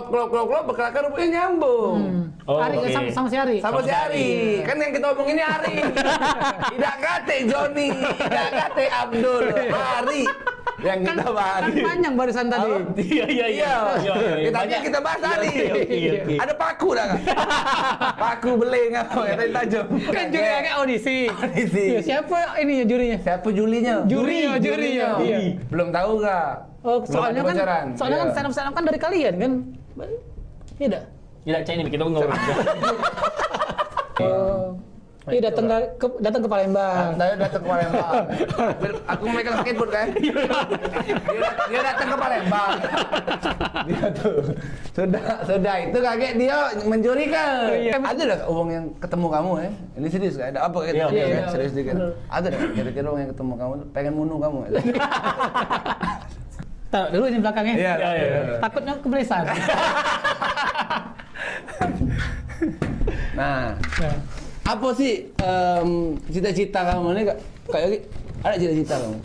klop berkelakar rupanya nyambung. Oh, Ari oke. sama si Ari. Sama si Ari. Kan yang kita omongin ini Ari. Tidak kate Joni, tidak kate Abdul, Ari. Yang kita bahas. Kan panjang barisan tadi. Iya. Kita kita bahas Ari. Oke. Ada paku dah kan? Paku beling apa ya tadi tajam. Kan juri kayak audisi. Audisi. Iya, siapa ini jurinya? Siapa Julinya? Jurinya. Iya. Belum tahu kak? Oh, soalnya Belum ada bocoran. kan Iya. stand up kan dari kalian kan? Tidak. Tidak, Cak, ini kita ngobrol. Oh. Iya datang ke Palembang. Saya datang ke Palembang. Aku megang skateboard kan. Dia datang ke Palembang. Dia tuh sudah itu kaget dia menjurikan. Iya. Ada dah uang yang ketemu kamu ya? Ini serius kan? Ada apa gitu? Iya, Iya, iya, kan? Serius dikit. Ada dah kira-kira uang yang ketemu kamu pengen bunuh kamu. Taruh dulu ini belakangnya. Iya. Takutnya kebelesan. Nah, apa sih cita-cita kamu ini kayak ada cita-cita kamu?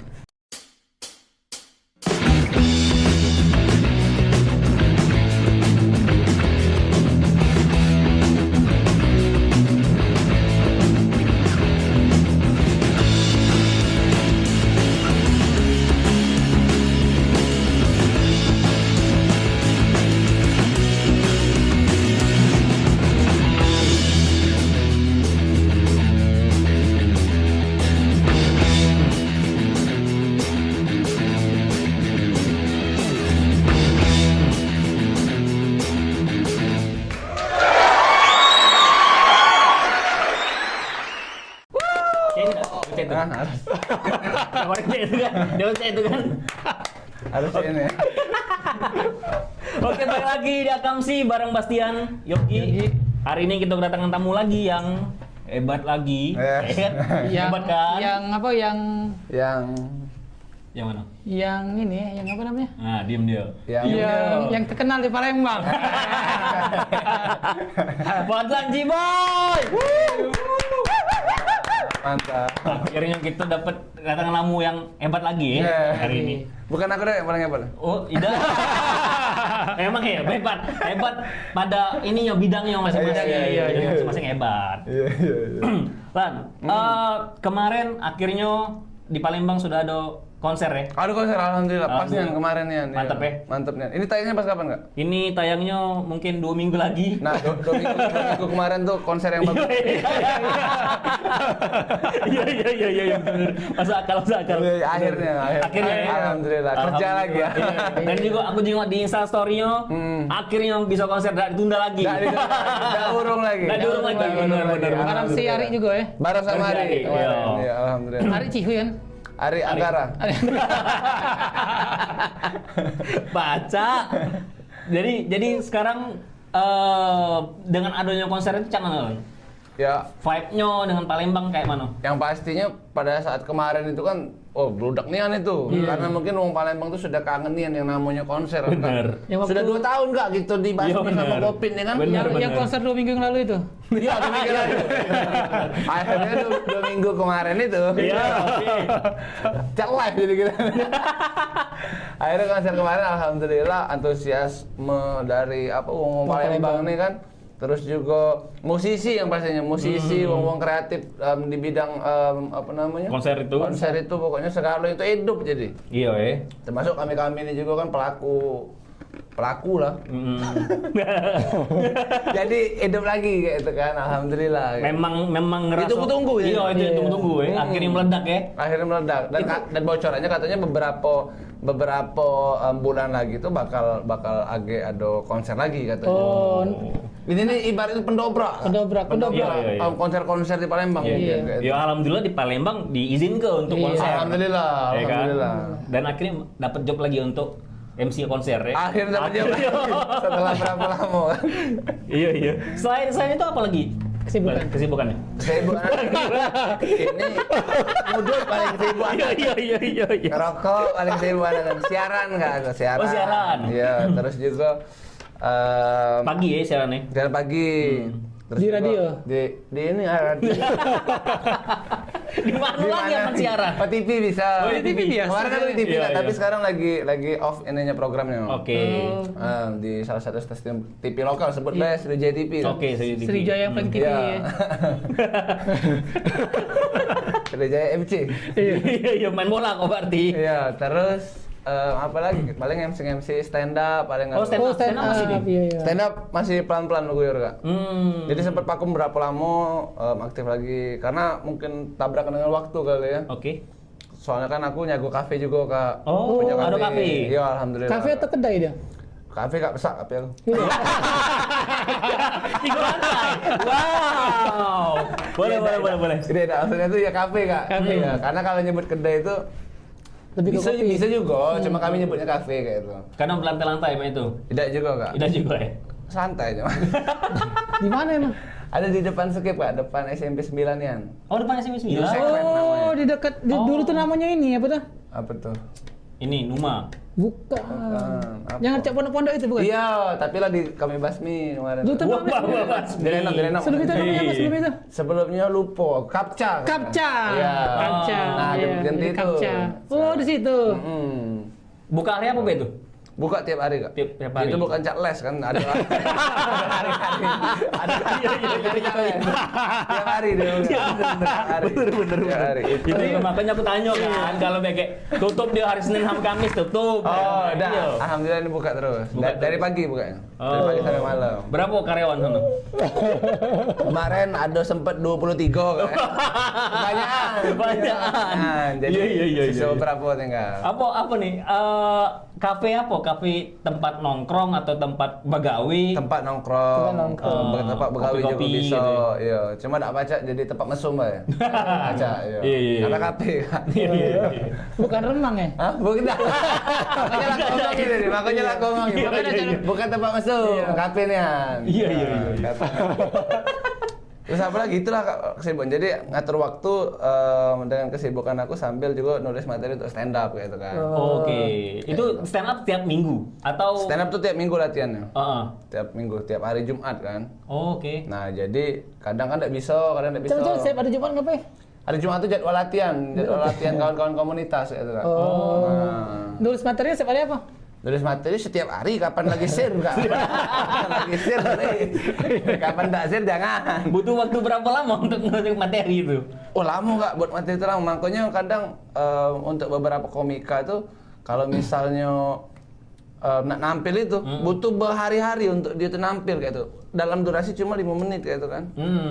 Harus. Kemarin Cak itu kan. Dia Cak itu kan. Harus ini. Oke, balik lagi di Akamsi bareng Bastian, Yogi. Hari ini kita kedatangan tamu lagi yang hebat lagi. Yes. Ya kan? Hebat kan? Yang mana? Yang ini, yang apa namanya? Nah, diem dia. Yang terkenal di Palembang. Fadlan Jiboy. Mantap. Akhirnya kita dapat kedatangan tamu yang hebat lagi ya hari ini. Bukan aku deh yang paling hebat. Oh, tidak. Emang ya, hebat pada ininya bidangnya masing-masing. Iya. Masing-masing hebat. Iya. Lan, kemarin akhirnya di Palembang sudah ada konser ya. Ada konser alhamdulillah pas Alhamdulillah. nih kemarin nih. Mantap ya? Mantap nih. Ini tayangnya pas kapan kak? Ini tayangnya mungkin 2 minggu lagi. Nah, 2 minggu kemarin tuh konser yang bagus. Iya benar. Masuk akal. Iya, akhirnya ya. Alhamdulillah. Kerja lagi ya. Iya. Dan juga aku jenguk di Insta story-nya, akhirnya bisa konser tidak ditunda lagi. Nggak urung lagi. Benar. Barang si Ari juga ya. Bareng sama Ari. Iya. Iya, alhamdulillah. Ari Cihuy kan. Ari Anggara. Baca. Jadi sekarang dengan adanya konser itu cuman Ya, vibe-nya dengan Palembang kayak mana? yang pastinya pada saat kemarin itu kan, bludak nian itu. Karena mungkin orang Palembang tuh sudah kangen nian yang namanya konser. Bener. Kan? Yang waktu- Sudah 2 tahun kak gitu dibahas Iya, sama bener. Kopin ya kan? Bener. Yang konser 2 minggu yang lalu itu. Iya, 2 minggu lalu. Akhirnya 2 minggu kemarin itu. Iya. Cek live jadi kita. Akhirnya konser kemarin alhamdulillah antusiasme dari wong Palembang nih kan. Terus juga musisi yang pastinya wong kreatif di bidang Konser itu. Konser itu pokoknya sekarang itu hidup jadi. Iya, Termasuk kami ini juga kan pelaku lah. Jadi hidup lagi kayak itu kan, alhamdulillah. Memang ngerasa. Ditunggu-tunggu ya? Iya, itu ditunggu-tunggu ya. Akhirnya meledak ya. Akhirnya meledak dan bocorannya katanya beberapa bulan lagi tuh bakal ada konser lagi katanya. Oh, Ini nih ibaratnya pendobrak. Iya. Konser-konser di Palembang. Iya. Kayak gitu. Ya alhamdulillah di Palembang diizinkan untuk Iya. konser. Alhamdulillah, Ya kan? alhamdulillah. Dan akhirnya dapat job lagi untuk MC konser ya. Akhirnya dapat job setelah berapa lama kan? Iya. Selain itu apa lagi? Kesibukannya. Sibuk ini mudul paling sibuk. Iya. Ngerokok paling sibuk dan siaran nggak? Siaran. Oh, siaran. Iya, terus juga Pagi ya siarannya. siaran pagi. Terus Di juga radio? Di ini radio. Di mana lagi aman siaran? Oh, TV bisa. Oh, di TV biasa. Kemarin kan di TV, Iya, tapi iya. sekarang lagi off ininya programnya. Oke. Di salah satu stasiun TV lokal sebut Sriwijaya TV. kan? Oke, saya di TV. Sriwijaya yang paling TV Iya. ya. Sriwijaya FC. Iya, iya main bola kok berarti. Iya, terus apa lagi? Paling MC stand up, paling Oh, stand up. Stand up masih nih? Iya. Stand up masih pelan-pelan guyur, Kak. Jadi sempat vakum berapa lama aktif lagi karena mungkin tabrakan dengan waktu kali ya. Oke. Soalnya kan aku nyago kafe juga, Kak. Oh, Punya ada kafe? Iya, alhamdulillah. Kafe atau kedai dia? Kafe Kak, besar kafe aku. Tiga lantai. Wow. Boleh. Jadi ada maksudnya itu ya kafe, Kak. Kafe. Iya, karena kalau nyebut kedai itu Lebih ke kopi. bisa juga, cuma kami nyebutnya kafe kayak itu. Karena berlantai-lantai Pak itu. Tidak juga, Kak. Tidak juga ya. Santai aja. Di mana emang? Ada di depan Skip, Kak, depan SMP 9-an. Oh, depan SMP 9. Yusek. Segmen Oh, namanya. di dekat dulu tuh namanya ini apa tuh? Apa tuh? Ini Numa. Bukan. Apa? Yang cek pondok-pondok itu bukan? Iya, tapi lah di kami basmi kemarin. Dulu tuh Wah, namanya. Direnov. Sebelum itu namanya apa sebelum itu? Sebelumnya lupa, Kapca. Kapca. Iya. Kapca. Nah, Iya, ganti di itu. Kapca. Oh, di situ. Buka hari apa Pak itu? Buka tiap hari, Kak. Tiap hari. Itu bukan cak les kan, ada hari-hari. Ada hari-hari cak les. Tiap hari dia buka. Tiap hari. Bener. Tiap hari. Itu makanya aku tanya kan, kalau kayak tutup dia hari Senin sampai Kamis tutup. Oh, Iya. udah. Alhamdulillah ini buka terus. Buka Dari pagi bukanya. Dari pagi sampai malam. Berapa karyawan sana? Kemarin ada sempat 23 kan. Kebanyakan. Nah, jadi Iya. sisa beberapa tinggal. Apa nih? Kafe apa? Kafe tempat nongkrong atau tempat begawi? Tempat nongkrong, tempat begawi juga Kopi-kopi bisa. gitu. Iya, cuma tak baca jadi tempat mesum ya. Baca, iya. Iya. Karena kafe kan. Iya. Bukan renang ya? Hah? Bukan. Makanya lah kau ngomong ini, makanya lah kau ngomong. Iya, Makanya iya. bukan tempat mesum, kafe nih. Iya. Terus apa lagi itulah kesibukan. Jadi ngatur waktu dengan kesibukan aku sambil juga nulis materi untuk stand up gitu kan. Oke. Itu stand up tiap minggu atau Stand up tuh tiap minggu latihannya. Heeh. Tiap minggu, tiap hari Jumat kan. Oke. Nah, jadi kadang kan tidak bisa, kadang tidak bisa. Coba siap ada Jumat ngapain? Hari Jumat tuh jadwal latihan kawan-kawan komunitas gitu kan. Oh. Nah, Nulis materinya setiap hari apa? nulis materi setiap hari, kapan lagi share enggak? Kapan lagi share nih? Kapan tak share jangan. Butuh waktu berapa lama untuk nulis materi itu? Oh lama nggak buat materi itu lama. Makanya kadang untuk beberapa komika itu kalau misalnya nak nampil itu butuh berhari-hari untuk dia tuh nampil kayak itu. Dalam durasi cuma 5 menit kayak itu kan.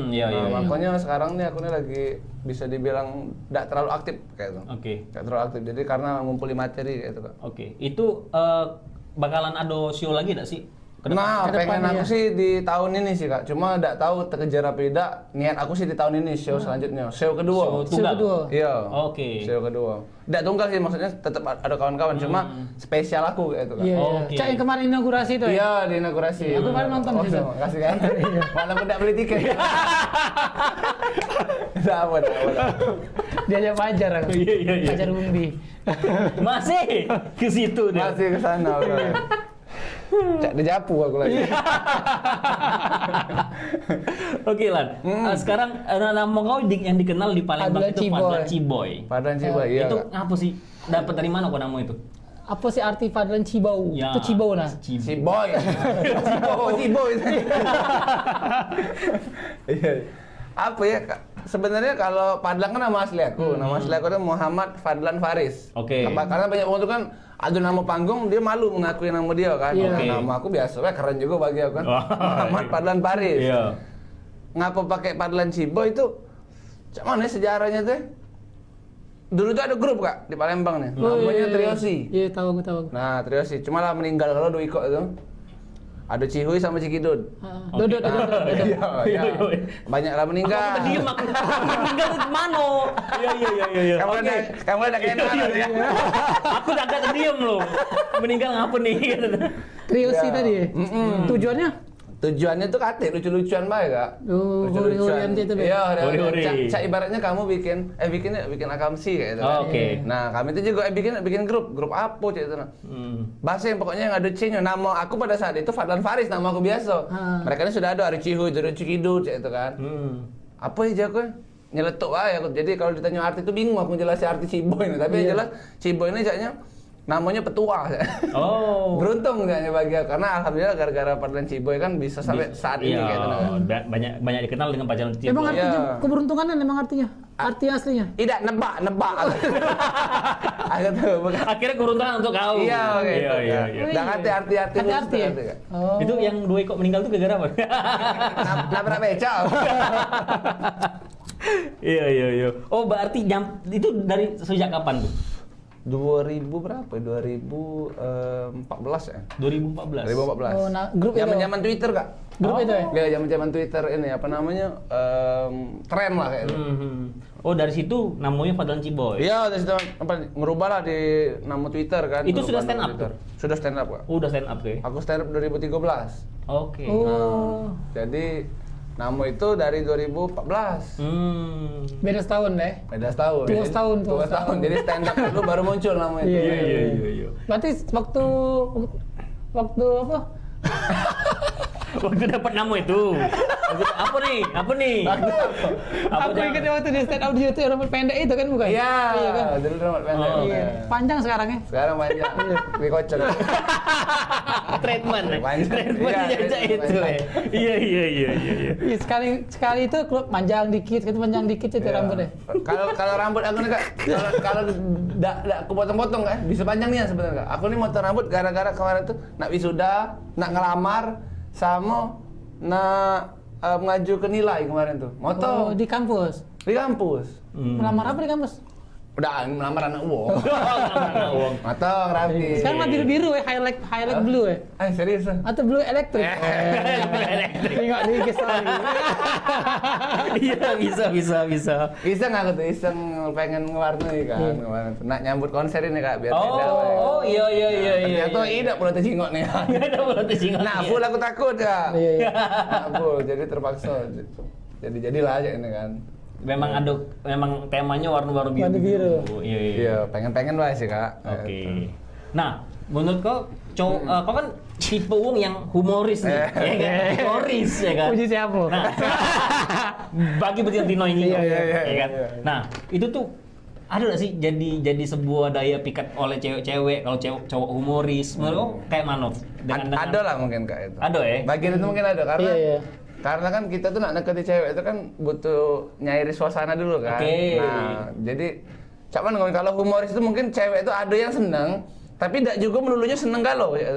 Iya. Makanya sekarang nih aku nih lagi bisa dibilang tidak terlalu aktif kayak itu. Oke. Tidak terlalu aktif. Jadi karena ngumpuli materi kayak itu kan. Oke. Itu bakalan ada show lagi enggak sih? Nah, ke pengen depannya aku sih di tahun ini sih Kak. Cuma enggak tahu terkejar apa tidak. Niat aku sih di tahun ini show selanjutnya. Show kedua. Show tunggal. kedua. Iya. Oke. Show kedua. Enggak tunggal sih, maksudnya tetap ada kawan-kawan. Cuma spesial aku kayak itu Kak. Iya. Oke. Cak yang kemarin inaugurasi itu ya? Iya, di inaugurasi. Aku kemarin nonton di situ. Terima kasih kan. Walaupun enggak beli tiket. Dapat. Diajak Fajar aku. Iya. Fajar Umbi. Masih ke situ deh. Masih ke sana. Bro. Cak dijapu aku lagi. Oke Lan, sekarang nama kau yang dikenal di Palembang Fadlan itu Ciboy. Fadlan Ciboy. Padahal Ciba, iya. Itu Kak. apa sih? Dapat dari mana kok nama itu? Apa sih arti Fadlan Cibau? Ya, Itu Cibau nah. Si boy. Si boy. Iya. Apa ya Kak? Sebenarnya kalau Fadlan kan nama asli aku. Nama asli aku itu Muhammad Fadlan Faris. Oke. Karena banyak orang tuh kan ada nama panggung, dia malu mengakui nama dia kan. Iya. Nah, nama aku biasa, keren juga bagi aku kan. Wah. Muhammad Fadlan Faris. Iya. Ngapa pakai Fadlan Ciboy itu? Cak mana sejarahnya tuh? Dulu tuh ada grup Kak di Palembang nih. Namanya Triosi. Iya, tahu aku. Nah, Triosi. Cuma lah meninggal kalau dua ikut itu. Ada Cihuy sama Cikidud. Dodot. Iya. Banyak lah meninggal. Aku diem aku. Meninggal di mana? Iya. Kamu ada kenal ya. Aku udah agak diem loh. Meninggal ngapa nih? Triosi Iya. tadi. Tujuannya? Tujuannya tuh kate lucu-lucuan baik Kak. Oh, huri-hurian itu, Beb. Iya, Huri-huri. Cak ibaratnya kamu bikin akamsi kayak gitu. Oh, kan. oke. Nah, kami itu juga bikin grup apa cak itu. Bahasa yang pokoknya yang ada C-nya. Nama aku pada saat itu Fadlan Faris, nama aku biasa. Mereka ini sudah ada Cihuy, Cikidud cak itu kan. Apa ya jago? nyeletuk aja aku. Jadi kalau ditanya arti itu bingung aku jelasin arti Ciboy ini. Tapi yang jelas Ciboy ini kayaknya namanya petua. Oh. Beruntung kayaknya bagi aku. Karena alhamdulillah gara-gara Paduan Ciboy kan bisa sampai saat ini Iya, kayak gitu. banyak dikenal dengan Paduan Ciboy. Emang artinya Iya. keberuntungan emang artinya? Arti aslinya? Tidak, nebak. Aku tuh bukan. Akhirnya keberuntungan untuk kau. Iya, oke. Iya. Udah arti Arti ya? Oh. Itu yang 2 ekor meninggal tuh gara-gara apa? Nabrak becak. Iya. Oh, berarti itu dari sejak kapan tuh? 2000 berapa? 2014 ya? 2014. 2014. Oh, nah, grup itu. Zaman Twitter, Kak. Grup itu ya? Ya, zaman Twitter ini apa namanya? Tren lah kayak gitu. Oh, dari situ namanya Paduan Ciboy. Iya, dari situ apa ngerubah lah di nama Twitter kan. Itu sudah Ngerubah stand nama up Twitter. Sudah stand up, Kak. Oh, udah stand up tuh ya? Aku stand up 2013. Oke. Oh. Jadi nama itu dari 2014. Beda setahun deh. Beda setahun. Tua setahun, tua Tua setahun. Jadi stand up dulu baru muncul namanya itu. Iya. Berarti waktu apa? Waktu dapat nama itu. Apa nih? Aku ingat waktu di stand up di YouTube rambut pendek itu kan bukan? Iya, kan? dulu rambut pendek. Oh, Iya. Panjang sekarang ya? Sekarang panjang. Gue kocok. Treatment. Panjang. Treatment Iya, jajak itu ya. Iya. Iya, sekali itu klub panjang dikit itu Iya. rambutnya. Kalau rambut aku nih Kak, kalau enggak aku potong-potong kan, bisa panjang nih sebenarnya Kak. Aku nih motong rambut gara-gara kemarin tuh nak wisuda, nak ngelamar sama nak ngaju ke nilai kemarin tuh. Oh, Motong di kampus. di kampus. Melamar apa di kampus? Udah melamar anak uang. Uang. Motong rapi. Sekarang mah biru ya, highlight blue ya. Serius? Atau blue elektrik. Tengok nih kisah lagi. Iya, bisa. Iseng aku tuh, iseng pengen ngewarnai kan. Kemarin tuh. Nak nyambut konser ini Kak, biar beda. Oh, iya. Ternyata tidak boleh terjingok nih. Ada boleh disingkat. Nah, full aku takut ya. Iya. Nah, full, jadi terpaksa. Jadilah aja ini kan. Memang temanya warna-warna biru. Warna biru. Iya. Iya, pengen lah sih Kak. Oke. Nah, menurut kau kau kan tipe wong yang humoris nih, ya kan? Humoris ya kan. Puji siapa? Nah, bagi Tino ini, Iya, ya kan. iya. Nah, itu tuh ada nggak sih jadi sebuah daya pikat oleh cewek-cewek kalau cowok humoris? Menurut kau kayak mana? Ada lah mungkin Kak itu. Ada ya? Bagian itu mungkin ada karena Iya. karena kan kita tuh nak deketin cewek itu kan butuh nyairi suasana dulu kan. Oke. Nah, jadi cuman kalau humoris itu mungkin cewek itu ada yang seneng, tapi tidak juga melulunya seneng galau ya.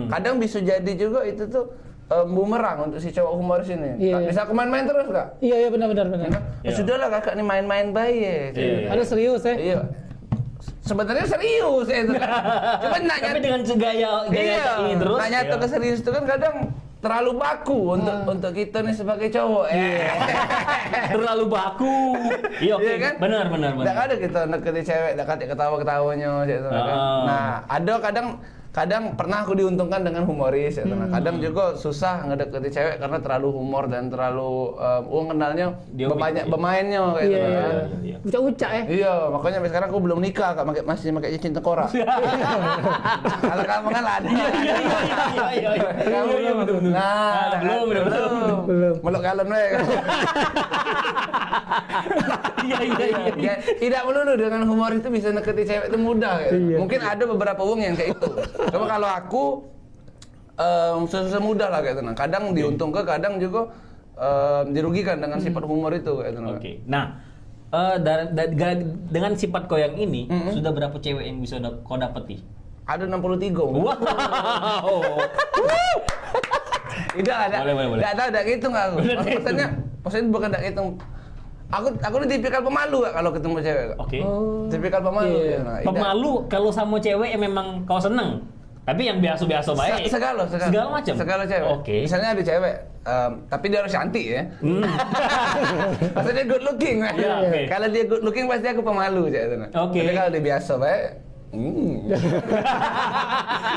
Kadang bisa jadi juga itu tuh bumerang untuk si cowok humoris ini. Iya. Bisa aku main-main terus Kak. Iya benar. Ya, Iya. sudahlah Kakak nih main-main baik. Iya. Ada serius ya? Iya. Sebenarnya serius ya itu. Cuman nak Tapi dengan gaya ini terus. Nak nyata ke serius itu kan kadang terlalu baku untuk kita nih sebagai cowok. Terlalu baku. Iya, oke. Iya kan? Benar. Nggak ada kita deketin cewek, dekat ketawa-ketawanya gitu kan. Nah, ada kadang pernah aku diuntungkan dengan humoris ya. Nah, kadang juga susah ngedeketin cewek karena terlalu humor dan terlalu kenalnya Dia banyak iya. pemainnya kayak gitu kan. Iya. Ucak-ucak ya? Iya, makanya sampai sekarang aku belum nikah, Kak, masih pakai cincin tengkorak. Kalau kamu kan ada. Iya. Kamu Iya, betul. Nah, Belum. Meluk galon we. Iya. Ya, tidak melulu dengan humor itu bisa deketin cewek itu mudah ya. Iya. Mungkin ada beberapa wong yang kayak itu. Cuma kalau aku susah mudah lah kayak itu. Nah, kadang diuntungkan, kadang juga dirugikan dengan sifat humor itu kayak itu. Oke. Nah, dengan sifat kau yang ini, sudah berapa cewek yang bisa kau dapeti? Ada 63. Wow. Tidak ada. Boleh. Tidak tahu, tidak hitung aku. Maksudnya bukan tidak hitung. Aku ini tipikal pemalu Kak, kalau ketemu cewek. Kak. Oke. Tipikal pemalu. Iya. Ya, nah, Pemalu kalau sama cewek yang memang kau seneng. Tapi yang biasa-biasa baik. Segala macam. Segala cewek. Oke. Misalnya ada cewek, tapi dia harus cantik ya. Maksudnya good looking. Iya, oke. Kalau dia good looking pasti aku pemalu aja. Oke. Tapi kalau dia biasa baik,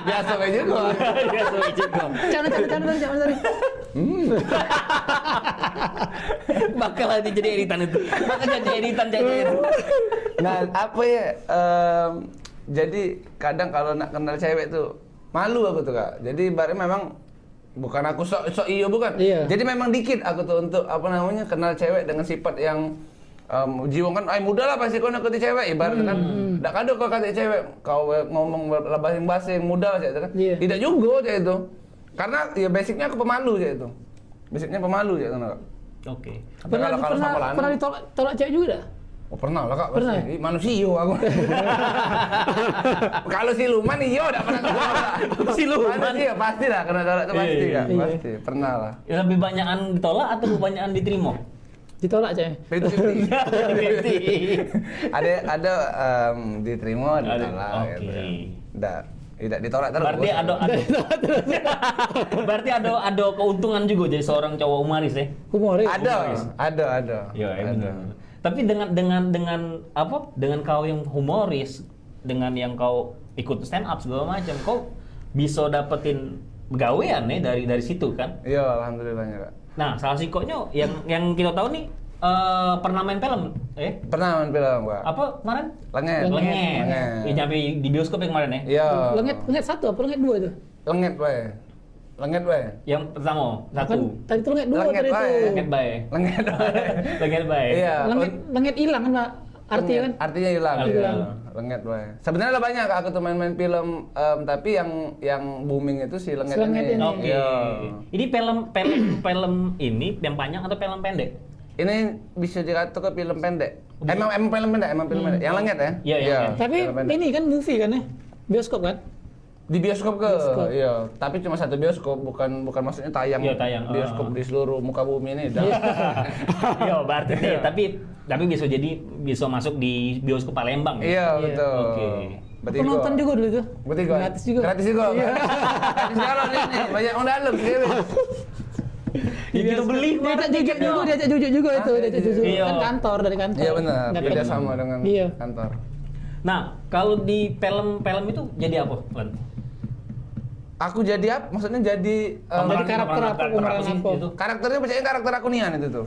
biasa baik juga. Biasa baik juga. Jangan. Bakal nanti jadi editan itu. Bakal jadi editan itu. Nah, apa ya? Jadi kadang kalau nak kenal cewek tuh malu aku tuh Kak. Jadi ibaratnya memang bukan aku sok iyo bukan. Iya. Jadi memang dikit aku tuh untuk apa namanya kenal cewek dengan sifat yang Jiwong kan, muda lah pasti kau nak kata cewek, ibarat kan, tak ada kau kata cewek, kau ngomong basing-basing muda aja kan, Iya. tidak juga aja itu, karena ya basicnya aku pemalu aja itu, basicnya pemalu aja kan. Oke. Pernah ditolak cewek juga dah? Oh pernah lah kak, Pernah pasti. Manusia aku. Kalau siluman iyo tak pernah ditolak. Siluman? Manusia pasti lah, kena tolak itu pasti Iya, kak, iya. pasti, pernah lah. Ya, lebih banyakan ditolak atau lebih banyakan diterima? Ditolak cewek. 50-50. ada diterima, ditolak Oke. gitu. Tidak ditolak terus. Berarti berarti ada keuntungan juga jadi seorang cowok humoris ya. Humoris. Ada. Iya, Ada. benar. Tapi dengan apa? Dengan kau yang humoris, dengan yang kau ikut stand up segala macam, kau bisa dapetin gawean nih dari situ kan? Iya, alhamdulillahnya kak. Nah, salah sikonya yang kita tahu nih pernah main film, Pernah main film kak. apa kemarin? Lenget. Lenget. Ya, nyampe di bioskop yang kemarin ya? Iya. Lenget satu apa lenget dua itu? Lenget bae. Lenget bae. Yang pertama Kan satu. tadi itu lenget dua Lenget tadi itu. bae. Lenget bae. Lenget bae. Lenget bae. Iya. Lenget hilang kan Pak? Artinya kan? Artinya hilang. Hilang. Iya. Lenget bae. Sebenarnya ada banyak kak aku tuh main-main film, tapi yang booming itu si lenget Si Lenget ini. Oke. Iya. Ini film ini yang panjang atau film pendek? Ini bisa dikata ke film pendek. Emang film pendek, pendek. Yang lenget ya? Iya, yang lenget. Tapi film pendek. ini kan movie kan ya? Bioskop kan? Di bioskop ke? Bioskop. Iya. Tapi cuma satu bioskop, bukan maksudnya tayang. Iya, tayang. Bioskop di seluruh muka bumi ini. Dah. Iya, berarti nih, tapi bisa masuk di bioskop Palembang. Ya? Iya, Iya. betul. Oke. Aku nonton juga dulu tuh. Bertiga. Gratis juga. Gratis juga. Gratis jalan ini. Banyak orang dalam sih. Ya, kita beli Diajak jujur juga itu, diajak jujur. Iya. Kan kantor dari kantor. Iya benar. Nggak Beda kan? sama dengan Iya. kantor. Nah, kalau di film itu jadi apa, Len? Aku jadi apa? Maksudnya jadi Jadi karakter apa, pemeran sih apa? itu? karakternya percaya karakter aku nian itu tuh.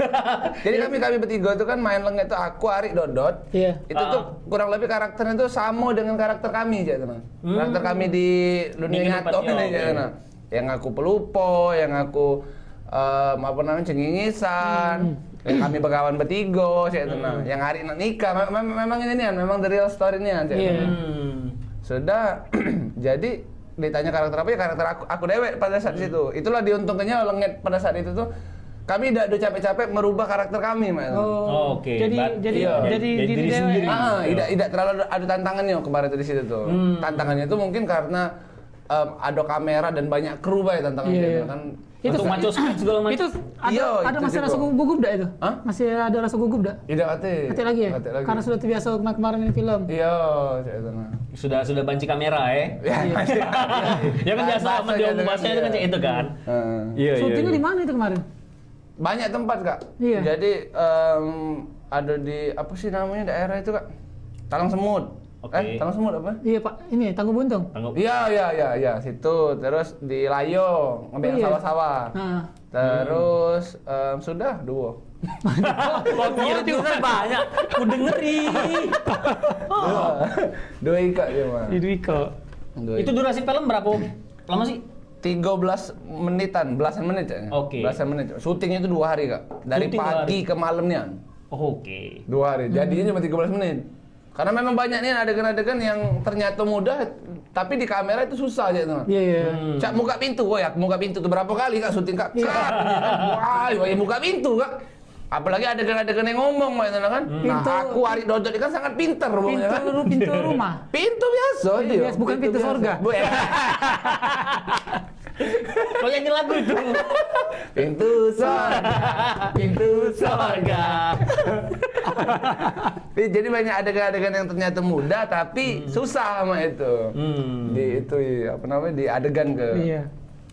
Jadi kami bertiga itu kan main lenget itu aku, Ari, Dodot. Iya. Itu tuh kurang lebih karakternya tuh sama dengan karakter kami aja teman. Karakter kami di dunia Di nyata kehidupan, ini oke. aja nah. Yang aku pelupo, yang aku apa namanya cengingisan, yang kami begawan bertiga saya itu nah. Yang Ari nak nikah memang ini nian, memang the real story nian saya. Iya. Sudah jadi ditanya karakter apa ya karakter aku dewek pada saat itu. Itulah diuntungkannya lenget pada saat itu tuh kami tidak ada capek-capek merubah karakter kami, Mas. Oh, oke. Jadi Iya. jadi Jadi diri diri dewe. sendiri. Tidak terlalu ada tantangannya kemarin itu di situ tuh. Tantangannya itu mungkin karena ada kamera dan banyak kru ya tantangannya Iya, iya. kan. Untuk maco segala macam. Itu Iya, ada itu masih juga. rasa gugup dak itu? Hah? Masih ada rasa gugup dak? Tidak ate. Hati lagi ya? Ate lagi. Karena sudah terbiasa kemarin ini film. Iya, saya itu nah. Sudah banci kamera ya. Ya, masih. Ya kan biasa sama dia bahasanya itu kan kayak itu kan. Heeh. Iya, Syutingnya di mana itu kemarin? Banyak tempat, Kak. Iya. Jadi ada di apa sih namanya daerah itu, Kak? Talang Semut. Oke. Talang Semut apa? Iya Pak, ini Tanggung Buntung. Tanggup. Iya, situ. Terus di Layo, ngambil Iya. sawah-sawah. Nah, Terus sudah dua. Kok kira itu kan banyak. Ku dengerin. Dua ikat dia mah. di Dwiko. Itu durasi film berapa lama sih? 13 menitan, belasan menit ya. Oke. Belasan menit. Syutingnya itu 2 hari, Kak. Dari Syuting 2 pagi ke malamnya. Oh, oke. 2 hari. Jadinya cuma 13 menit. Karena memang banyak nih adegan-adegan yang ternyata mudah, tapi di kamera itu susah aja teman. Iya, iya. Cak muka pintu, muka pintu tuh berapa kali Kak syuting Kak? Wah, muka pintu Kak. Apalagi adegan-adegan yang ngomong kan. Nah, Pintu- aku Ari Dodot ini kan sangat pintar ngomongnya kan. Pintu rumah. Pintu biasa Pintu dia. biasa, bukan pintu biasa. sorga. Kau nyanyi lagu itu. Pintu sorga. Pintu sorga. Jadi banyak adegan-adegan yang ternyata mudah tapi susah sama itu. Di itu apa namanya di adegan ke. Iya.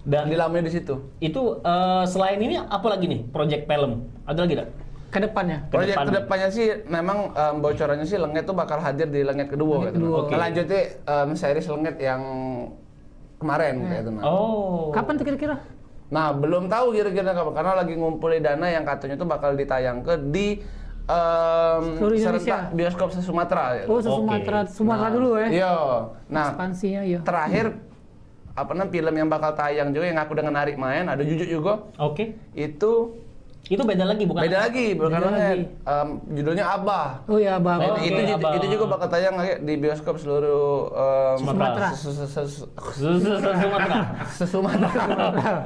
Dan Di lamanya di situ. itu selain ini apa lagi nih project film? Ada lagi tak? Ke depannya. Proyek depan. kedepannya sih memang bocorannya sih Lenget tuh bakal hadir di Lenget kedua Lenget gitu. kedua. Oke. Lanjutnya series Lenget yang kemarin gitu. Nah. Oh. Kapan tuh kira-kira? Nah, belum tahu kira-kira kapan karena lagi ngumpulin dana yang katanya tuh bakal ditayang ke di Seluruh Indonesia. serentak bioskop se-Sumatera gitu. Oh, Sumatera, Sumatera dulu ya. Iya. Nah, Ekspansinya iya. terakhir apa namanya film yang bakal tayang juga yang aku dengan Arik main ada Jujur juga Oke. itu Itu beda lagi bukan? Beda lagi, bukan Beda Longhead. lagi. Judulnya Abah. Oh iya, Bang. Oh, itu, oke, Abah. itu juga bakal tayang kayak di bioskop seluruh Sumatera. Sumatera.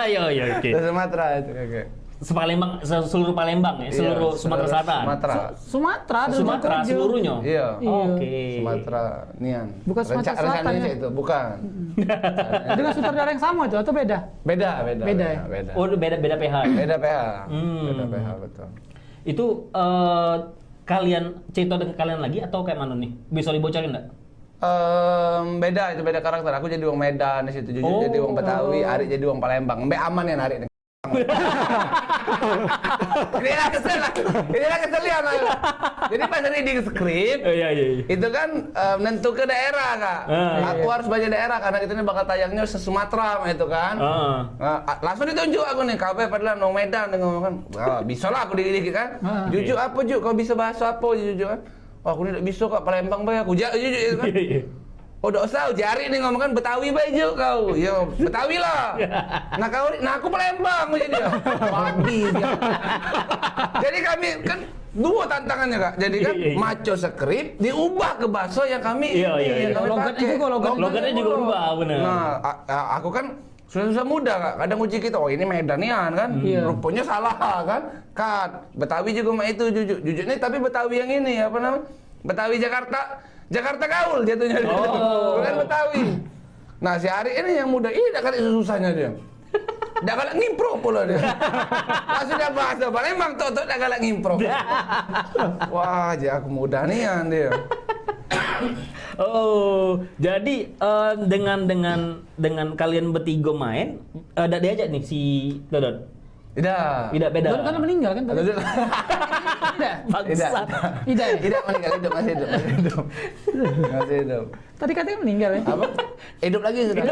Ayo, oke. Sumatera itu kayak. Sepalembang, seluruh Palembang ya, seluruh Iya, Sumatera Selatan. Sumatera. Sumatera dan Sumatera Bangka seluruhnya. Iya. Oke. Sumatera Nian. Bukan Sumatera Selatan, Rencananya ya? itu, bukan. Dengan sutradara yang sama itu atau beda? Beda. Beda ya? Beda. Oh, beda PH. Beda PH. Hmm. Beda PH betul. Itu kalian cerita dengan kalian lagi atau kayak mana nih? Bisa dibocorin nggak? Beda itu beda karakter. Aku jadi wong Medan di situ, Juju jadi wong Betawi, Ari jadi wong Palembang. Mbak aman ya Ari. Inilah kesel ya Nay. Jadi pas reading skrip Iya. itu kan nentu ke daerah Kak. Aku harus baca daerah karena kita ini bakal tayangnya se-Sumatera itu kan. Nah, langsung ditunjuk aku nih, KP padahal nong Medan dia ngomong kan. Wah, bisa lah aku dikit kan. Juju apa Ju? Kau bisa bahasa apa Juju kan? Wah, aku ini tidak bisa Kak Palembang bae aku. Juju itu kan. Oh, udah usah jari nih ngomong kan Betawi baju kau. Yo, Betawi lah. Nah, aku Palembang jadi dia. Babi dia. Jadi kami kan dua tantangannya Kak. Jadi kan maco skrip diubah ke bahasa yang kami Iya. Logatnya juga, logatnya juga berubah, benar. Nah, aku kan susah muda Kak. Kadang uji kita, oh ini Medanian kan. Rupanya salah kan. Betawi juga mah itu Juju ini tapi Betawi yang ini apa namanya? Betawi Jakarta gaul jatuhnya bukan Betawi. Nah si Ari ini yang muda, dah kali susahnya dia. Dah galak ngimpro pula dia. Pas sudah bahasa Palembang tok dah galak ngimpro. Wah, aja aku muda nian dia. Oh, jadi dengan kalian bertiga main, ada diajak nih si Dodot. Tidak. Tidak beda. Dodot kan meninggal kan tadi? Tidak. Bangsat. Tidak ya? Tidak meninggal, masih hidup. Masih hidup. Tadi katanya meninggal ya? Apa? Hidup lagi sudah.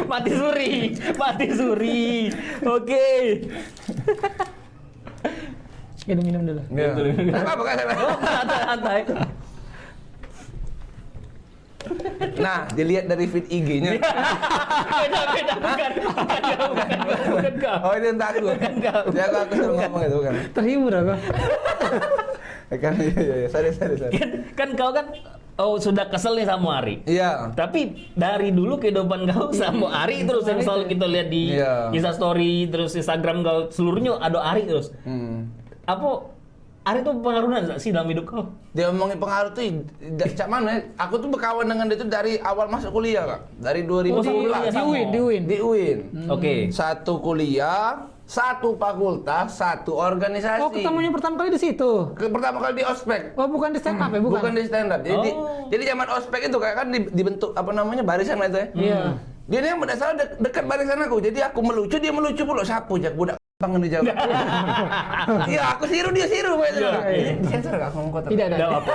Mati suri. Oke. Minum dulu. Apa kan? Santai. Nah, dilihat dari feed IG-nya. Beda, bukan kau. Oh, itu entah aku. Ya aku suruh ngomong itu bukan. Terhibur aku. Kan iya. Sorry. Kan kau kan sudah kesel nih sama Ari. Iya. Tapi dari dulu kehidupan kau sama Ari terus yang selalu kita lihat di Insta story terus Instagram kau seluruhnya ada Ari terus. Apa Ari tuh pengaruhnya nggak sih dalam hidup kau? Dia ngomongin pengaruh tuh, cak mana? Aku tuh berkawan dengan dia tuh dari awal masuk kuliah Kak. Dari 2010. Di UIN. Oke. Satu kuliah, satu fakultas, satu organisasi. Oh, ketemunya pertama kali di situ. Pertama kali di ospek. Oh, bukan di stand up ya? Bukan. Bukan di stand up. Jadi zaman ospek itu kayak kan dibentuk apa namanya barisan itu ya. Iya. Dia yang berdasar dekat barisan aku. Jadi aku melucu, dia melucu pula. Sapu jak budak bangun di jauh. Iya, aku siru dia siru gitu. Disensor enggak ngomong kotor? Tidak ada.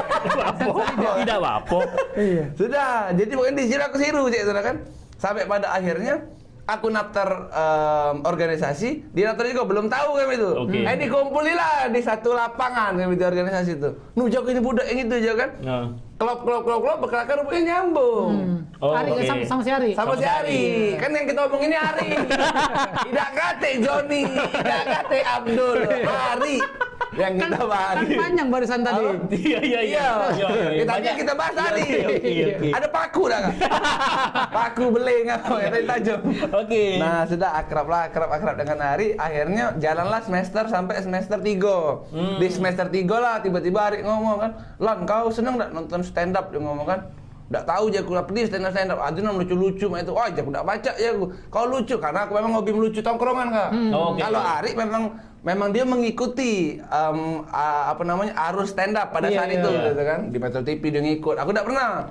Tidak apa. Iya. Sudah. Jadi pokoknya disiru aku siru gitu kan. Sampai pada akhirnya aku daftar organisasi, dia daftar juga belum tahu kan itu. Dikumpulilah di satu lapangan kan itu organisasi itu. Nujak ini budak yang itu aja kan. Klop berkelakar rupanya nyambung. Ari sama si Ari. Sama si Ari. Kan yang kita omongin ini Ari. Tidak kate Joni, tidak kate Abdul, Ari. Yang kita bahas. Kan panjang barisan tadi. Iya. Tapi yang kita bahas Ari. Oke. Ada paku dah kan? Paku beling apa ya tadi tajam. Oke. Nah, sudah akrab dengan Ari. Akhirnya jalanlah semester sampai semester 3. Di semester 3 lah tiba-tiba Ari ngomong kan, "Lan, kau seneng enggak nonton stand up?" Dia ngomong kan. Nggak tahu aja aku pedih stand up. Aduh lucu-lucu mah itu. Oh, aja aku nggak baca ya aku. Kau lucu karena aku memang hobi melucu tongkrongan Kak. Kalau Ari memang dia mengikuti apa namanya arus stand up pada saat itu gitu kan. Di Metro TV dia ngikut. Aku nggak pernah.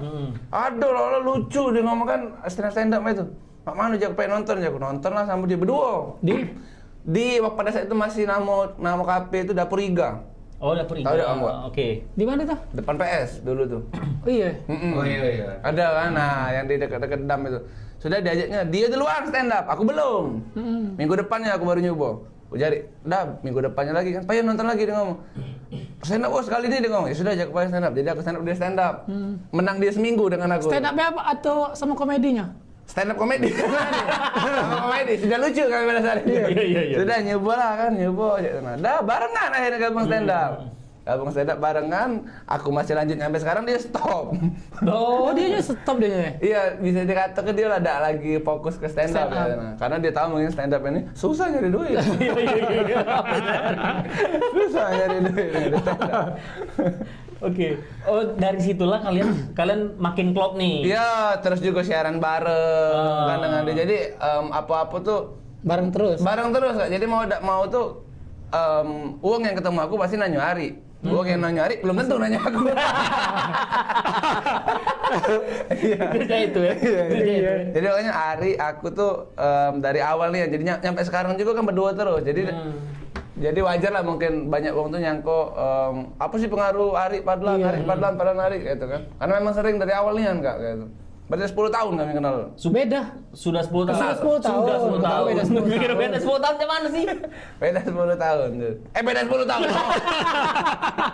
Aduh, lo lucu dia ngomong kan stand up itu. Mak mana aja aku pengen nonton, aku nonton lah sama dia berdua. Di pada saat itu masih nama kafe itu Dapur Iga. Oh, Dapur Iga. Tahu enggak kamu? Oke. Di mana tuh? Depan PS dulu tuh. Oh iya. Oh iya. Ada kan, nah yang di dekat-dekat dam itu. Sudah diajaknya, dia duluan stand up, aku belum. Minggu depannya aku baru nyoba. Aku jadi, minggu depannya lagi kan, pengen nonton lagi dia ngomong. Stand up sekali ini dia ngomong, ya sudah ajak aku stand up. Jadi aku stand up, dia stand up. Menang dia seminggu dengan aku. Stand up apa atau sama komedinya? stand up komedi. Komedi sudah lucu kan pada saat itu. Iya. Sudah nyoba lah kan, nyoba aja. Dah barengan akhirnya gabung stand up. Gabung stand up barengan, aku masih lanjut sampai sekarang, dia stop. Oh, dia aja stop dia. Iya, bisa dikatakan dia ada lagi fokus ke stand up. Ya. Karena dia tahu mungkin stand up ini susah nyari duit. Susah nyari duit dari stand up. Oke. Oh, dari situlah kalian makin klop nih. Iya, terus juga siaran bareng kan dengan dia. Jadi apa-apa tuh Bareng terus. Kak. Jadi mau tuh Uang yang ketemu aku pasti nanya Ari. Uang yang nanya Ari belum tentu nanya aku. Kerja itu ya. Iya. Jadi makanya Ari aku tuh dari awal nih, jadi nyampe sekarang juga kan berdua terus. Jadi wajar lah mungkin banyak orang tuh nyangko apa sih pengaruh Ari Padlan, Ari gitu kan. Karena memang sering dari awal nih kan Kak gitu. Berarti 10 tahun kami kenal. Beda. Sudah 10 tahun. Sudah 10 tahun. Sudah 10 tahun. Beda 10 tahun. Beda 10 tahun gimana sih? Beda 10 tahun. Beda 10 tahun.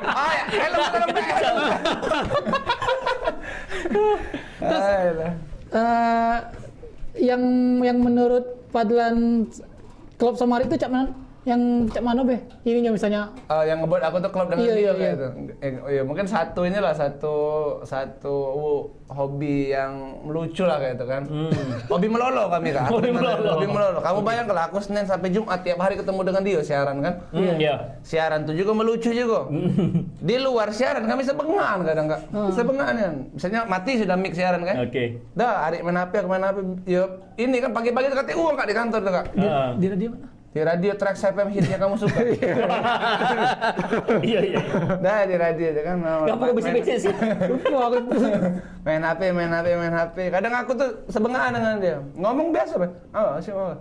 Oh ya, helm. Terus yang menurut Padlan klub sama Ari itu cak mana? Yang cak mana be? Ininya misalnya Yang ngebuat aku tuh klub dengan dia iya. gitu. Iya, mungkin satu hobi yang lucu lah kayak itu kan. Hobi melolo kami Kak. Hobi melolo. Kamu bayang kalau aku Senin sampai Jumat tiap hari ketemu dengan dia siaran kan? Iya. Siaran tuh juga melucu juga. Di luar siaran kami sebengan kadang Kak. Sebengan kan. Misalnya mati sudah mic siaran kan? Oke. Dah, Ari main HP, aku main HP. Ya, ini kan pagi-pagi tuh katanya uang Kak di kantor tuh Kak. di radio mana? Di radio Trax FM hitnya kamu suka. Iya. Nah, di radio itu kan. Kamu bisik-bisik sih. Lupa aku. main HP. Kadang aku tuh sebengan dengan dia. Ngomong biasa, Pak. Sih apa?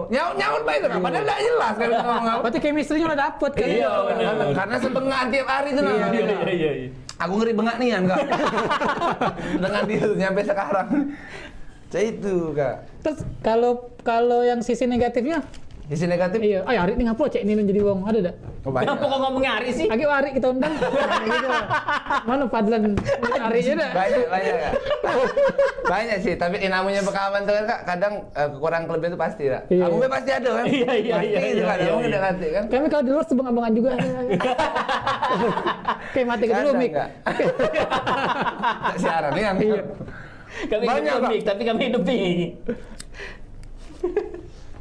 Nyaut baik tuh, padahal enggak jelas kan ngomong apa. Berarti chemistry-nya udah dapet kan? Iya, benar. Karena sebengan tiap hari tuh. Iya. Aku ngeri bengak nih kan, Kak. Dengan dia tuh nyampe sekarang. Itu, Kak. Terus kalau yang sisi negatifnya? Sisi negatif? Iya. Ari ini ngapa cek ini jadi wong? Ada dah? Kenapa kok ngomongnya Ari sih? Lagi Ari kita undang. Gitu. Mana Padlan Ari aja dah. Banyak Kak. Banyak sih, tapi namanya pengalaman tuh kan Kak, kadang kekurangan klub itu pasti Kak. Iya. Kamu pasti ada kan? Iya. Pasti itu kan, kamu udah ngerti kan? Kami kalau di luar sebang-abangan juga. Kayak mati ke dulu, Mik. Siaran nih kan? Iya. Kami Banyak, hidup Mik, tapi kami hidup Mik.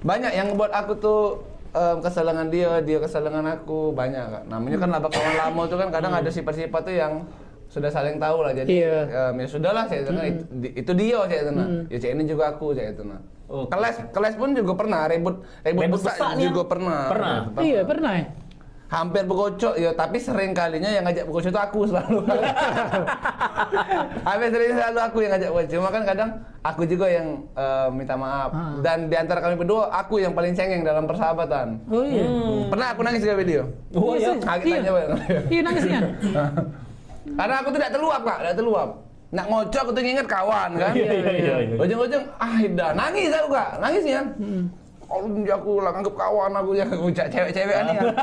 Banyak yang buat aku tuh keselengan dia keselengan aku, banyak Kak. Namanya kan labak kawan lama tuh kan kadang ada sifat-sifat tuh yang sudah saling tahu lah. Jadi ya sudahlah saya itu itu dia saya itu. Ya cek ini juga aku saya itu. Kelas pun juga pernah ribut besar juga pernah. Iya, pernah ya. Hampir berkocok ya, tapi sering kalinya yang ngajak berkocok itu aku selalu. Hampir selalu aku yang ngajak berkocok. Cuma kan kadang aku juga yang minta maaf. Dan di antara kami berdua aku yang paling cengeng dalam persahabatan. Oh iya. Pernah aku nangis di video. Oh iya. Tanya Iya nangisnya. Karena aku tuh tidak terluap Kak, tidak terluap. Nak ngocok aku tuh nginget kawan kan. Iya. Ujung-ujung dah nangis aku Kak, nangis kan. Kalau aku lah anggap kawan aku yang ngucap cewek-cewek ani kan.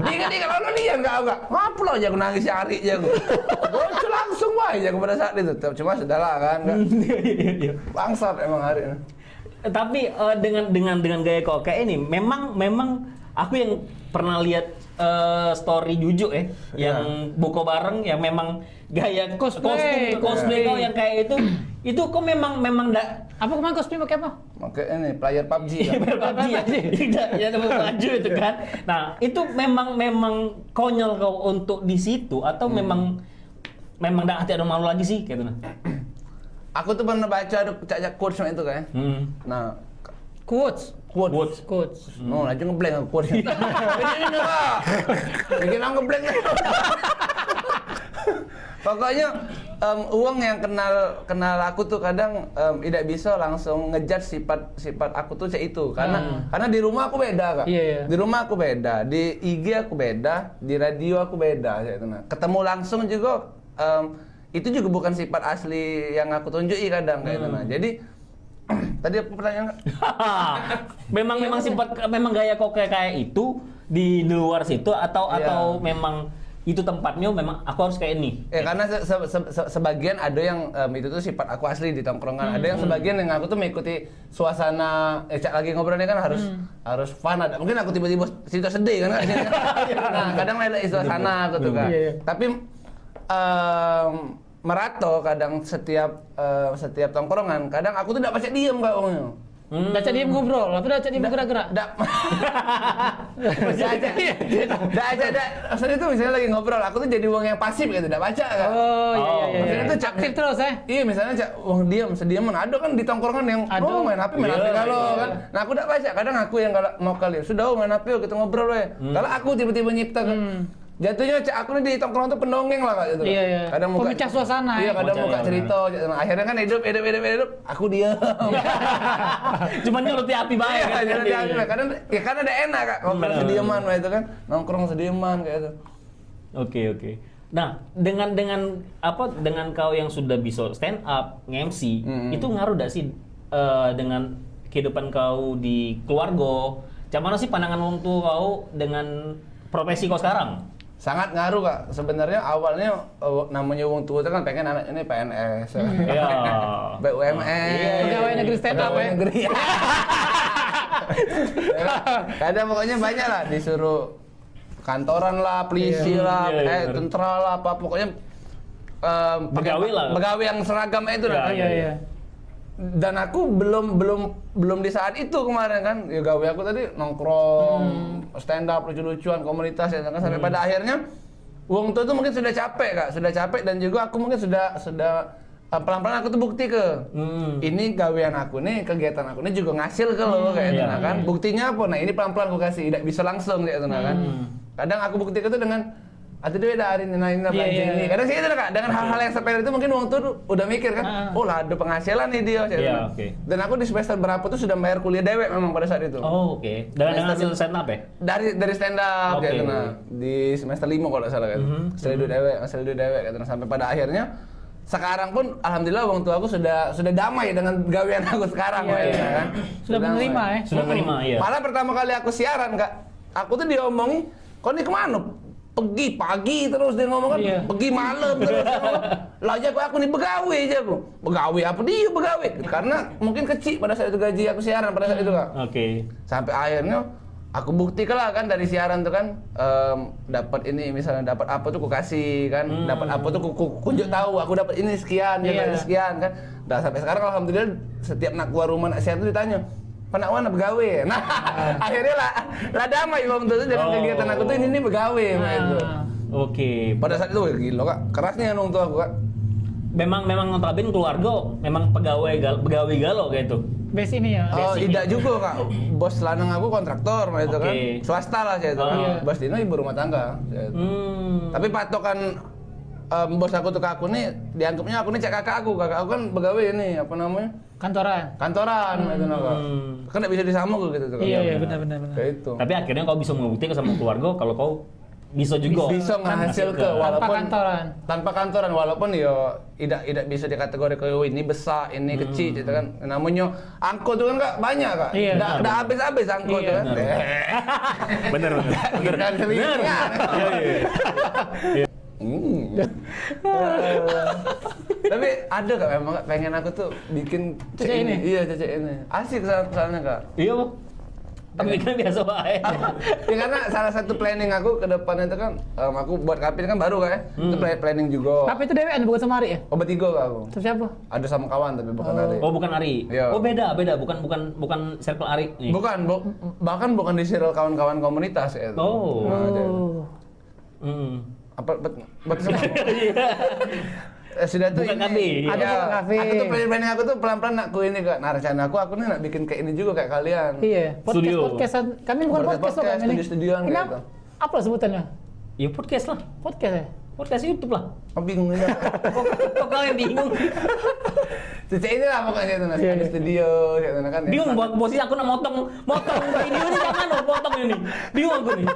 Dia kalau lihat enggak. Apa lo aja aku nangis si Ari aja aku. Bocor langsung aja aku pada saat itu. Cuma sudahlah kan. Iya. Bangsat emang Ari. Tapi dengan gaya kok kayak ini memang aku yang pernah lihat story Juju yang buko bareng yang memang gaya Cosplay. cosplay kau yang kayak itu kok memang enggak Apa kemarin cosplay pakai apa? Oke ini player PUBG ya. PUBG ya. Tidak ya baju itu kan. Nah, itu memang konyol kau untuk di situ atau memang enggak ada malu lagi sih gitu nah. Aku tuh pernah baca ada quotes itu kan. Nah, Quotes. Oh, aja ngeblank aku quotes. Ini enggak. Bikin aku ngeblank. Pokoknya Uang yang kenal aku tuh kadang tidak bisa langsung ngejudge sifat aku tuh kayak itu karena di rumah aku beda Kak. Iya. Di rumah aku beda, di IG aku beda, di radio aku beda kayak itu. Nah, ketemu langsung juga itu juga bukan sifat asli yang aku tunjuki kadang kayak itu. Nah, jadi tadi apa pertanyaan Kak? memang sifat memang gaya kok kayak itu di luar situ atau memang itu tempatnya memang aku harus kayak ini. Karena sebagian ada yang itu tuh sifat aku asli di tongkrongan. Ada yang sebagian yang aku tuh mengikuti suasana cak lagi ngobrolnya kan harus fun. Mungkin aku tiba-tiba cerita sedih kan. Nah, kadang ada suasana aku tuh kan. Tapi merato kadang setiap tongkrongan, kadang aku tuh enggak pacak diem Kak orangnya. Daca diem ngobrol, apa daca diem gerak-gerak? Maksudnya tuh misalnya lagi ngobrol, aku tuh jadi uang yang pasif gitu, enggak baca kan. Oh iya. Maksudnya tuh Aktif terus Iya, misalnya uang diam, sediaman. Ada kan di tongkrongan yang main HP kalau kan. Nah, aku enggak baca, kadang aku yang kalau mau kali, sudah main HP yuk kita ngobrol we. Kalau aku tiba-tiba nyipta kan. Jatuhnya aku nih di tongkrongan tuh pendongeng lah Kak gitu. Iya. Kadang muka pemecah suasana. Iya, kadang muka cerita. Nah, akhirnya kan hidup, aku diam. Cuman nyeluti api baik kan. Kadang karena ada enak Kak, ngobrol sediaman itu kan, nongkrong sediaman kayak itu. Oke. Nah, dengan kau yang sudah bisa stand up, nge-MC, itu ngaruh gak sih dengan kehidupan kau di keluarga? Mana sih pandangan orang tua kau dengan profesi kau sekarang? Sangat ngaruh Kak. Sebenarnya awalnya namanya wong tua itu kan pengen anak ini PNS. Iya. BUMN. Pegawai negeri stand up ya. Negeri. Kadang pokoknya banyak lah disuruh kantoran lah, polisi lah, tentara lah, apa pokoknya pegawai yang seragam itu lah. Iya. Dan aku belum di saat itu kemarin kan, ya gawe aku tadi nongkrong, stand up, lucu-lucuan, komunitas ya kan, sampai pada akhirnya wong tua itu mungkin sudah capek Kak, dan juga aku mungkin sudah pelan-pelan aku tuh bukti ini gawean aku nih, kegiatan aku nih juga ngasil ke lo kayak gitu kan. Buktinya apa? Nah, ini pelan-pelan aku kasih, tidak bisa langsung kayak gitu kan. Kadang aku buktikan itu dengan atau dia udah hari ini ini. Kadang sih itu Kak, dengan hal-hal yang sepele itu mungkin wong tuh udah mikir kan, oh lah ada penghasilan nih dia. Dan aku di semester berapa tuh sudah bayar kuliah dewek memang pada saat itu. Oh, oke. Dengan hasil stand up ya? Dari stand up gitu nah. Di semester 5 kalau nggak salah kan. Hasil dewek gitu. Sampai pada akhirnya sekarang pun alhamdulillah wong tua aku sudah damai dengan gawean aku sekarang kan. Sudah menerima ya. Sudah menerima ya. Malah pertama kali aku siaran Kak, aku tuh diomongi, "Kau nih kemana?" Pergi pagi terus dia ngomong kan, pergi malam terus dia ngomong. Lah aja aku nih begawe aja aku. Begawe apa dia begawe? Karena mungkin kecil pada saat itu gaji aku siaran pada saat itu Kak. Oke. Sampai akhirnya aku buktikan lah kan dari siaran tuh kan, dapat ini misalnya dapat apa tuh aku kasih kan, dapat apa tuh aku kunjuk tahu aku dapat ini sekian, sekian kan. Dan sampai sekarang alhamdulillah setiap nak keluar rumah nak siaran tuh ditanya, "Panak mana begawe?" Nah, akhirnya lah damai wong tuh dengan kegiatan aku tuh ini begawe gitu. Oke. Pada saat itu gila Kak, kerasnya wong tua aku Kak. Memang notabene keluarga memang pegawai galau kayak itu. Base ini ya. Oh, tidak juga Kak. Bos lanang aku kontraktor gitu kan. Swasta lah saya itu kan. Bos Dino ibu rumah tangga. Tapi patokan bos aku tuh ke aku nih dianggapnya aku nih cek kakak aku kan begawe ini apa namanya? Kantoran itu Kak. Kan enggak bisa disamakan gitu tuh. Iya benar. Kayak itu. Tapi akhirnya kau bisa membuktikan sama keluarga kalau kau bisa juga menghasil ke walaupun tanpa kantoran walaupun ya tidak bisa dikategorikan ini besar ini kecil gitu kan. Namanya angkot tuh kan Kak banyak Kak. Enggak habis-habis angkot tuh kan. Bener. Tapi ada Kak memang Kak, pengen aku tuh bikin cecek ini. Iya, cecek ini. Asik soalnya Kak. Iya, Bang. Tapi kan biasa bae. Ya karena salah satu planning aku ke depan itu kan aku buat Kapi kan baru Kak ya. Itu planning juga. Kapi itu dewean bukan sama Ari ya? Oh, bertiga Kak aku. Terus siapa? Ada sama kawan tapi bukan Ari. Oh, bukan Ari. Iya. Oh, beda. Bukan circle Ari nih. Bukan, bahkan bukan di circle kawan-kawan komunitas ya. Oh. Apa betul sudah tuh bukan ini. Kapi. Ada Kapi. Aku tuh planning aku tuh pelan-pelan nak ini Kak. Nah, rencana aku nih nak bikin kayak ini juga kayak kalian. Iya. Studio. Podcastan. Kami bukan podcast loh kan ini. Studio-studioan gitu. Apa sebutannya? Ya podcast lah. Podcast ya? Podcast YouTube lah. Oh, bingung ini. Kok kalian bingung? Cece ini lah pokoknya itu nasi ada studio gitu kan. Bingung buat posisi aku nak motong video ini jangan dong potong ini. Bingung aku nih.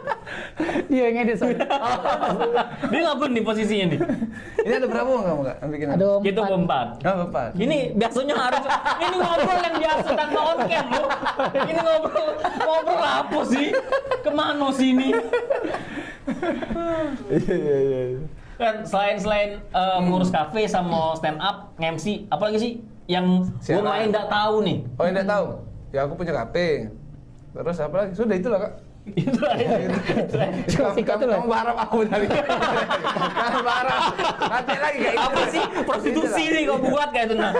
Iya yang edit soalnya. Bingung aku nih posisinya nih. Ini ada berapa kamu Kak? Bikin Ada Kita 4. berempat. Oh, 4. Ini biasanya harus ini ngobrol yang biasa tanpa on cam loh. Ini ngobrol apa sih? Kemana sih ini? Iya. Kan selain ngurus kafe sama stand up, nge-MC, apalagi sih yang gue Siaran. lain nggak tahu nih? Oh, yang nggak tahu? Ya aku punya kafe. Terus apa lagi? Sudah itulah, Kak. Itu aja. Kamu berharap aku dari kamu berharap nanti lagi kayak gitu. Apa sih prostitusi nih kau buat kayak itu nah?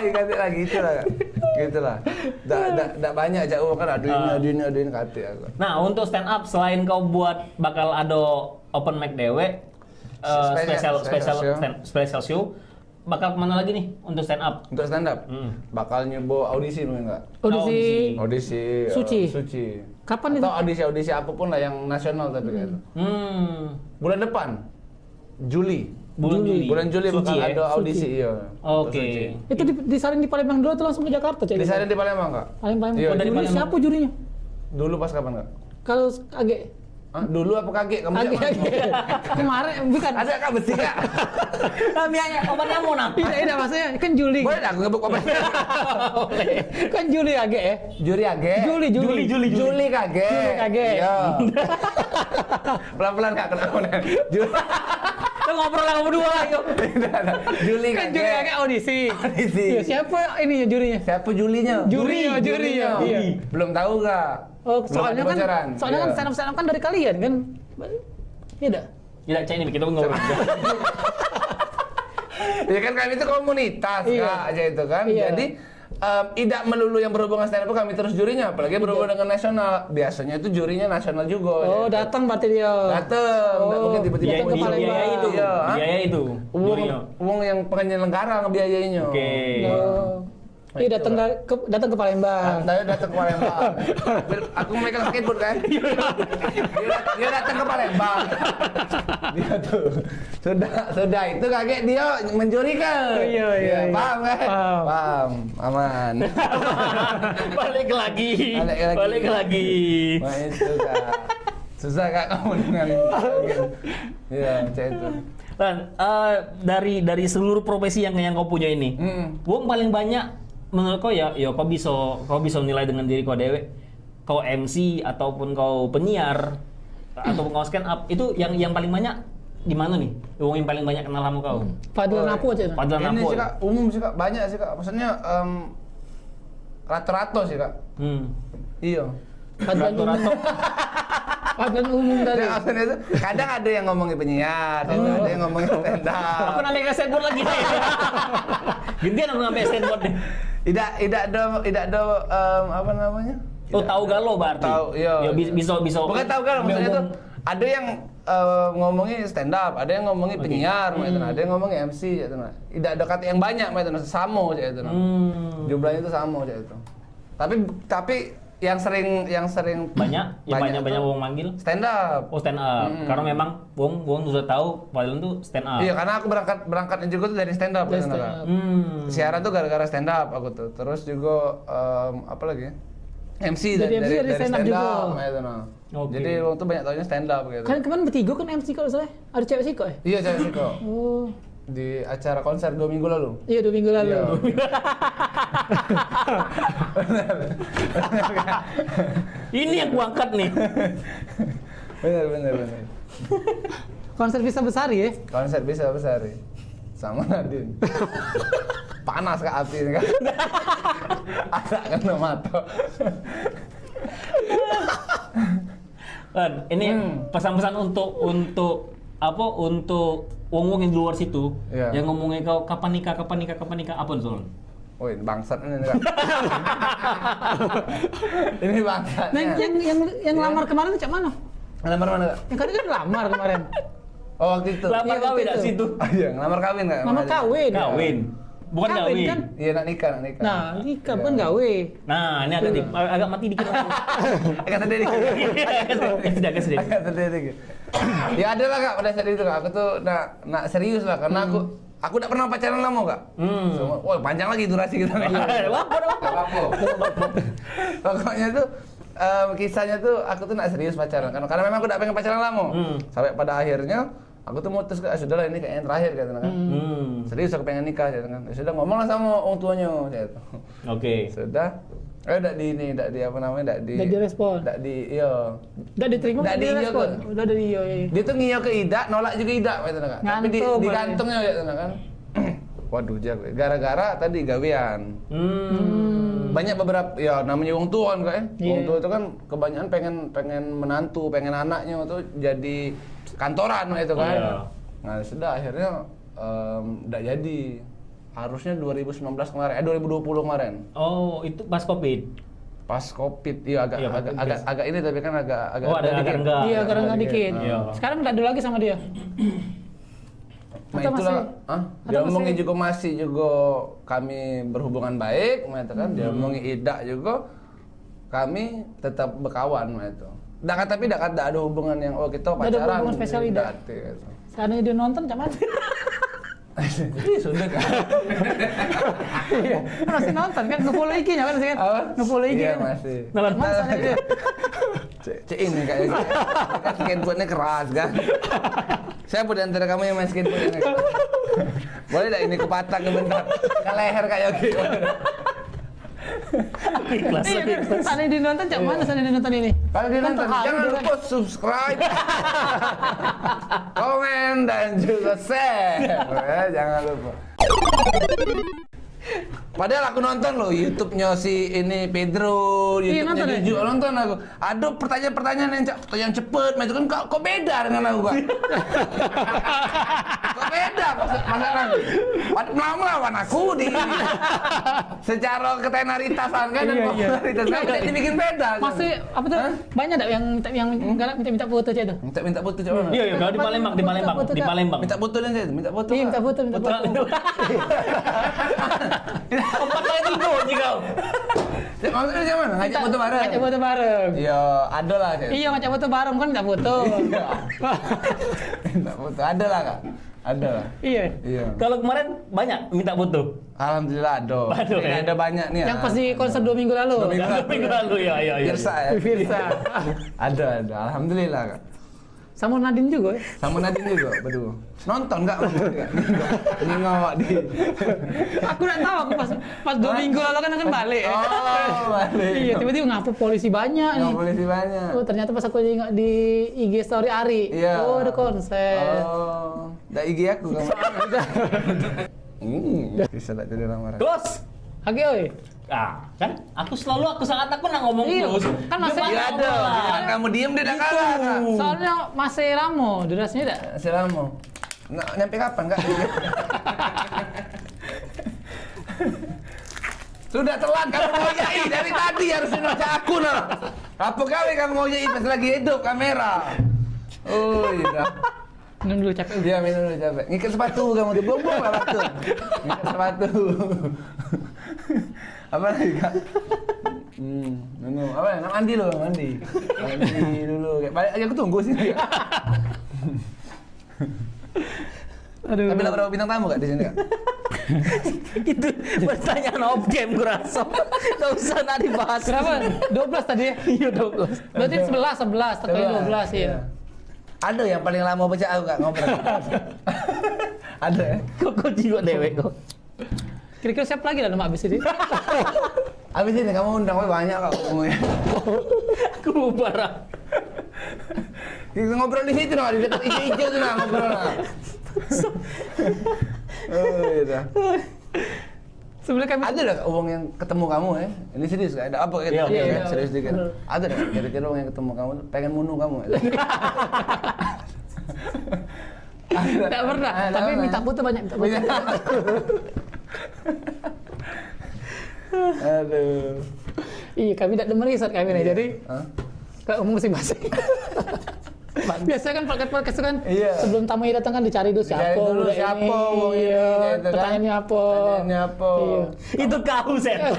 Ganti lagi gitulah. Dak banyak jauh kan ada ini kate aku. Nah, untuk stand up selain kau buat bakal ada open mic dewe, special show, bakal kemana lagi nih untuk stand up? Untuk stand up bakal nyoba audisi mungkin enggak? Audisi Suci. Kapan itu? Atau audisi apapun lah yang nasional tapi kayak itu. Bulan depan Juli bakal Suci, ada audisi iya. Oke. Itu disalin di Palembang dulu atau langsung ke Jakarta, Cek? Disalin di Palembang, Kak? Palembang. Iya, Oh, dari Palembang. siapa jurinya? Dulu pas kapan, Kak? Kalau agak Hah? Dulu apa kaget? Kamu kemarin bukan. ada Kak besi, Kak? Mianya obat nyamuk nah. Tidak maksudnya kan Juli. Boleh dah aku ngebuk apa? Kan Juli agak ya. Juri age. Juli kage. Iya. Pelan-pelan Kak kenapa? Juli. Kita ngobrol sama berdua lah yuk. Juli Kan kage. Juli agak audisi. Audisi. Iya, siapa ininya jurinya? Siapa Julinya? Jurinya. Iya. Belum tahu Kak. Oh, Belum soalnya ada kan bocoran. Iya. stand up kan dari kalian kan. Iya dah. Tidak cek ini kita ngobrol. Ya kan kami itu komunitas Iya. Kak aja itu kan. Iya. Jadi tidak melulu yang berhubungan stand up kami terus jurinya, apalagi berhubungan dengan nasional. Biasanya itu jurinya nasional juga. Oh, ya. datang berarti dia. Dateng, nggak mungkin tiba-tiba Datang ke Palembang. Biaya itu. Iya, hah? Biaya itu. Jurinya. Uang yang penyelenggara ngebiayainnya. Oke. Oh. Iya datang ke Palembang. Dia datang ke Palembang. Aku megang skateboard kan. Dia datang ke Palembang. Dia tuh sudah itu kaget dia menjuri kan. Iya. Paham kan? Paham. Aman. Balik lagi. Wah itu Kak. Susah Kak kamu dengan iya, macam itu. Dan dari seluruh profesi yang kau punya ini, Wong paling banyak menurut kau ya kau bisa menilai dengan diri kau dewe, kau MC ataupun kau penyiar ataupun kau stand up itu yang paling banyak di mana nih? Wong yang paling banyak kenal sama kau? Padahal aku aja. Padahal Ini apa? sih Kak, umum sih Kak, banyak sih Kak. Maksudnya rata-rata sih Kak. Iya. Padahal umum dari. Nah, maksudnya itu kadang ada yang ngomongin penyiar, ada yang ngomongin stand up. Aku nanti ke skateboard lagi nih. Gantian aku ngambil skateboard nih. Tidak ada apa namanya? Oh, tahu galau berarti. Tahu, iya. Ya, bisa. Bukan tahu kan, maksudnya itu ada yang ngomongin stand up, ada yang ngomongin penyiar, ada yang ngomongin MC, gitu. Tidak ada kata yang banyak, sama aja itu. Jumlahnya itu sama aja itu. Tapi yang sering banyak wong manggil stand up. oh stand up karena memang wong sudah tahu padahal itu stand up. Iya, karena aku berangkatnya juga tuh dari stand up. Siaran tuh gara-gara stand up aku tuh. Terus juga apa lagi? MC Jadi MC dari stand up juga. Gitu, nah. Oke. Jadi waktu banyak tahunya stand up gitu. Kan kemarin bertiga kan MC kalau salah. Ada cewek sih kok. Iya, cewek sih kok. Oh. Di acara konser 2 minggu lalu. Iya 2 minggu lalu. Iya. Ini yang gua angkat nih. Bener. Konser bisa besar ya. Konser bisa besar ya. Sama Nadine. Panas Kak api ini kan. Ada kena mata. Kan ini pesan-pesan untuk wong-wong yang di luar situ Iya. yang ngomongin kau kapan nikah apa soal? Woi, bangsat ini Kak. Ini bangsatnya. Nah, yang lamar kemarin itu cak mana? Lamar mana Kak? Yang kan lamar kemarin. Oh, waktu itu. Lamar Iya, kawin waktu dak itu. situ. Oh, iya, ngelamar kawin Kak? Lamar kawin. Kawin. Bukan Kawin, kawin. kan? Iya, nak nikah. Nah, nikah Iya. bukan gawe. Nah, ini agak mati dikit. Agak sedih dikit. Agak sedih. Agak sedih dikit. Ya ada lah Kak, pada saat itu Kak. Aku tuh nak serius lah, karena aku udah pernah pacaran lama Kak. Wah, panjang lagi durasi kita. Pokoknya tuh kisahnya tuh aku tuh nak serius pacaran karena memang aku udah pengen pacaran lama. Sampai pada akhirnya aku tuh mutus Kak, sudahlah ini kayaknya yang terakhir gitu kan. Serius aku pengen nikah gitu kan. Ya sudah ngomong lah sama orang tuanya gitu. Oke. Sudah Ndak di ini, ndak di apa namanya, ndak di. Ndak direspon. Ndak di, iya. Udah diterima, Ndak udah di iyo direspon. kan? Udah dari iyo. Dia tuh ngiyo ke Ida, nolak juga Ida gitu kan. Tapi Ngantuk, digantungnya gitu kan. Waduh, jago. Gara-gara tadi gawean. Banyak beberapa ya namanya wong tua kan kak ya. Wong tua itu kan kebanyakan pengen menantu, pengen anaknya tuh jadi kantoran itu kan. Nah, sudah akhirnya enggak jadi. Harusnya 2019 kemarin, 2020 kemarin. Oh, itu pas Covid. Pas Covid, iya agak ini tapi kan agak Oh, ada dikit. renggak. Iya, karena dikit. Iya. Sekarang nggak ada lagi sama dia. Nah Atau itulah, masih- dia atau omongi masih- juga masih juga kami berhubungan baik, kan dia omongi Ida juga kami tetap berkawan itu. Tapi tidak ada hubungan yang kita Nggak ada pacaran. hubungan spesial Ida. Nggak ada, gitu. Seandainya dia nonton, cuman Iya sudah kan. iya, masih nonton kan, nge-follow IG-nya kan masih kan? Apa? Nge-follow IG Iya kan? masih. Masa dia? Cek ini kayaknya. Kan skateboardnya keras kan. Siapa di antara kamu yang main skateboard ini? Boleh tak ini kupatah ke bentar? Ke leher kayak gitu. Ikhlas. Iya kan, seandainya dia nonton, cak mana seandainya dia nonton ini? Kalau dia Kan nonton, terharu jangan dia lupa kan. subscribe, komen, dan juga share. Ya, jangan lupa. Padahal aku nonton loh YouTube-nya si ini Pedro, Iya, YouTube-nya nonton ya? Juju, nonton aku. Ada pertanyaan-pertanyaan yang cepet, itu kan kok beda dengan aku Kak? Kok beda masalah melawan aku di secara ketenaritasan kan dan Iya, iya. popularitas kan jadi dibikin beda. kan? Masih apa tuh? Banyak tak yang galak minta foto aja tuh. Minta foto coba. Iya, iya, kalau di Palembang, di Palembang, Foto, di Kak. Palembang. Minta foto dan saya minta foto. Iya, Kak. minta foto. Empat kali tiga jika. Maksudnya gimana? Ngajak foto bareng. Ngajak foto bareng. Iya, ada lah. Cek. Iya, ngajak foto bareng kan minta foto. Minta foto, ada lah Kak. Ada lah. Iya. Iya. Kalau kemarin banyak minta foto. Alhamdulillah ada. Aduh, Ini ya. ada banyak nih. Yang pas di konser 2 minggu lalu. 2 minggu Yang minggu lalu ya, ya, ya. Pirsa ya. Firsa. Ada. Alhamdulillah Kak. Sama Nadine juga ya. Sama Nadine juga, berdua. Nonton nggak? Ini ngawak di. Aku nggak tahu, aku pas 2 minggu lalu kan balik. Oh, balik. Iya, tiba-tiba ngapa polisi banyak nih. Nggak polisi banyak. Oh, ternyata pas aku ingat di IG story Ari. Iya. Oh, ada konser. Oh, dah IG aku kamu. Bisa tak jadi lamaran. Close. Oke, oi. Ah, kan aku saat aku nak ngomong Iya, terus. kan dia masih banyak Iya ada. ngomong. Giliran kamu diem dia dah kalah. Kak. Soalnya masih lama durasinya dah. Selama. Nggak nyampe kapan Kak? Sudah telat kamu mau yai dari tadi harusnya baca aku nah. Apa kali kamu mau yai pas lagi hidup kamera? Oh iya. Minum dulu capek. Dia minum dulu capek. Ngikat sepatu kamu dibuang-buang lah waktu. Ngikat sepatu. Apa lagi Kak? Minum. Apa ya? Mandi loh, mandi. Mandi dulu. Kayak balik aja aku tunggu sini. Aduh. Tapi lah berapa bintang tamu Kak di sini Kak? Itu pertanyaan off game gue rasa. Gak usah nak dibahas. Berapa? 12 tadi ya? Iya 12. Berarti 11 terkali 12 ya. Ada yang paling lama baca aku Kak ngobrol. Ada ya? Kok jiwa dewek kok. Kira-kira siapa lagi lah nama abis ini? Abis ini kamu undang banyak Kak ngomongnya. Aku mau parah. Kita ngobrol di situ nah, di dekat hijau tuh nah ngobrol nah. Oh iya. Sebenarnya kami Ada dah uang yang ketemu kamu ya? Ini serius Kak? Ada apa kayak Iya, gitu? iya, Serius dikit. Ada dah kira-kira uang yang ketemu kamu pengen bunuh kamu. tidak pernah, tapi minta foto banyak minta foto. Aduh. Iya, kami tidak demen riset kami nih, jadi Hah? kayak umum masing-masing. Biasanya kan podcast itu kan Iya. sebelum tamu datang kan dicari dulu siapa, Dicari dulu udah siapa, ini, wong ini, iya, gitu kan. pertanyaannya apa, Pertanyaannya apa? Iya. Itu kau setan.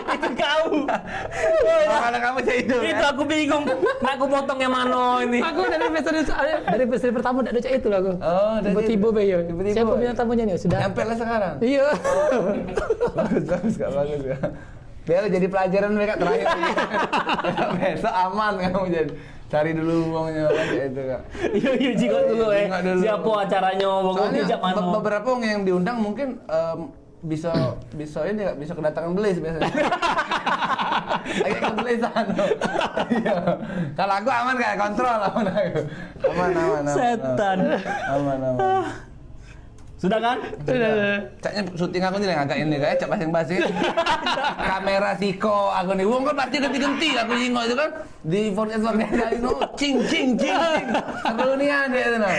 Itu kau. Mana kamu saya itu? Itu aku bingung. Nak aku potong yang mana ini. Aku dari episode pertama tidak ada itu lah aku. Oh, dari Tiba-tiba situ. be yo. Tiba-tiba. Siapa bintang tamunya nih? Sudah. Nyampe lah sekarang. Iya. Bagus Kak, bagus ya. Biar jadi pelajaran mereka terakhir. Besok aman kamu jadi. Cari dulu uangnya kayak itu Kak. Iya iya jika dulu Jika dulu. Siapa acaranya ngomong Soalnya bijak mana. beberapa orang yang diundang mungkin bisa ini Kak, bisa kedatangan belis biasanya. Agak kegelisahan. Iya. Kalau aku aman kayak kontrol aman aku. Aman. Setan. Aman. Sudah kan? Sudah. Caknya syuting aku nih agak ini kayak cak basing-basing. Kamera siko aku nih. Wong kan pasti ganti-ganti aku jingok itu kan di podcast itu cing. Seru nih ada itu nah.